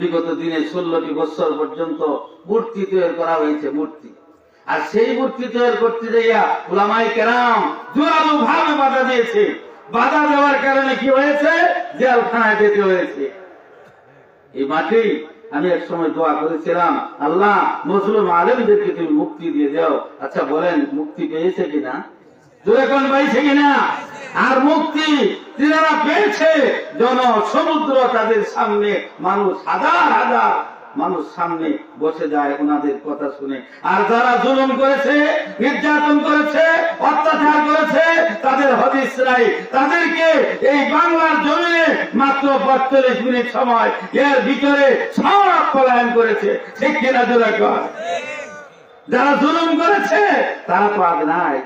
বিগত দিনে 16টি বছর পর্যন্ত মূর্তি তৈরি করা হয়েছে, মূর্তি। আর সেই মূর্তি তৈরি করতে যাইয়া উলামায়ে কেরাম জোরালো ভাবে বাধা দিয়েছে। বাধা দেওয়ার কারণে কি হয়েছে? জেলখানায় যেতে হয়েছে। এই মাটি আমি এক সময় দোয়া করেছিলাম, আল্লাহ মুসলিম আলেমদেরকে তুমি মুক্তি দিয়ে দাও। আচ্ছা বলেন, মুক্তি পেয়েছে কিনা? জোরে কোন পাইছে কিনা? আর মুক্তি তিনারা পেয়েছে। সমুদ্র তাদের সামনে, মানুষ হাজার হাজার মানুষ সামনে বসে যায় ওনাদের কথা শুনে। আর যারা জুলুম করেছে, নির্যাতন করেছে, অত্যাচার করেছে, তাদের হদিস নাই। তাদেরকে এই বাংলার জমিনে মাত্র ৪২ মিনিট সময়, এর ভিতরে সব পলায়ন করেছে। ঠিক কিনা জোরে কর? যারা জুলুম করেছে তারা তো আর নাই,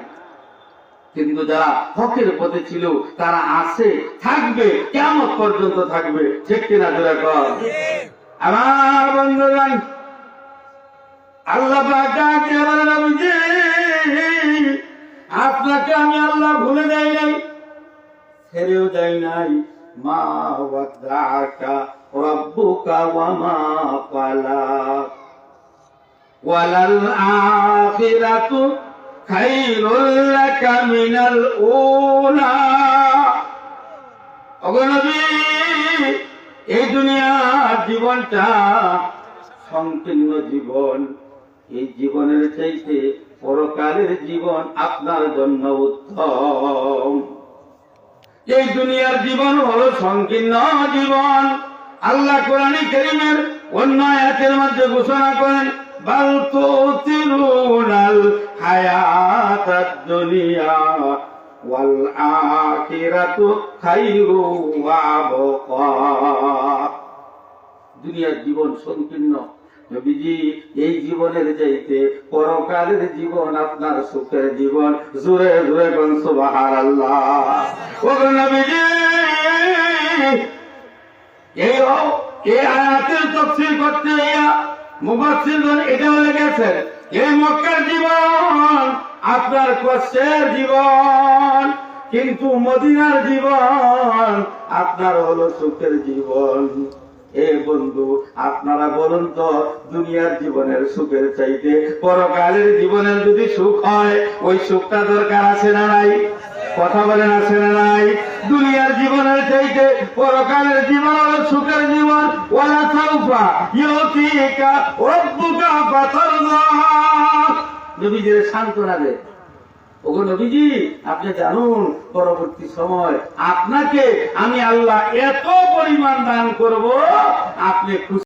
কিন্তু যারা হকের পথে ছিল তারা আছে, থাকবে, কিয়ামত পর্যন্ত থাকবে। ঠিক কিনা জোরে কর? আমার বন্ধুগণ, আল্লাহ পাক ডাক দিয়ে বলেন, নবীজি আপনাকে আমি আল্লাহ ভুলে যাই নাই, ছেড়েও যাই নাই। মা ওয়াদাকা রাব্বুকা ওয়া মা ক্বালা ওয়ালাল আখিরাতু খায়রুল লাকা মিনাল উলা। ওগো নবী, এই দুনিয়ার জীবনটা সংকীর্ণ জীবন। এই জীবনের চাইতে পরকালের জীবন আপনার জন্য উত্তম। এই দুনিয়ার জীবন হলো সংকীর্ণ জীবন। আল্লাহ কোরআনে কারীমের অন্য আয়াতের মধ্যে ঘোষণা করেন, বাল তুতিরুনাল হায়াতাদ দুনিয়া ওয়াল আখিরাতু খায়রু ওয়া আবকা। দুনিয়ার জীবন সংকীর্ণ নবীজি, এই জীবনের চাইতে পরকালের জীবন আপনার সুখের জীবন। জোরে জোরে বলেন সুবহানাল্লাহ। ও নবীজি, এই আয়াতের তাফসীর করতে গিয়া মুফাসসিরগণ এটাও লিখেছেন, এই মক্কার জীবন আপনার কষ্টের জীবন, কিন্তু মদিনার জীবন আপনার হলো সুখের জীবন। এ বন্ধু, আপনারা বলুন তো, দুনিয়ার জীবনের সুখের চাইতে পরকালের জীবনের যদি সুখ হয়, ওই সুখটা দরকার আছে না নাই? কথা বলেন, আছে না নাই? দুনিয়ার জীবনের চাইতে পরকালের জীবন হলো সুখের জীবন। ওয়ালা সাউফা ইউতিকা রাব্বুকা ফাতারদা। নবীজির সান্ত্বনা দেয়, ওগো নবীজি আপনি জানুন, পরবর্তী সময় আপনাকে আমি আল্লাহ এত পরিমাণ দান করব, আপনি খুশি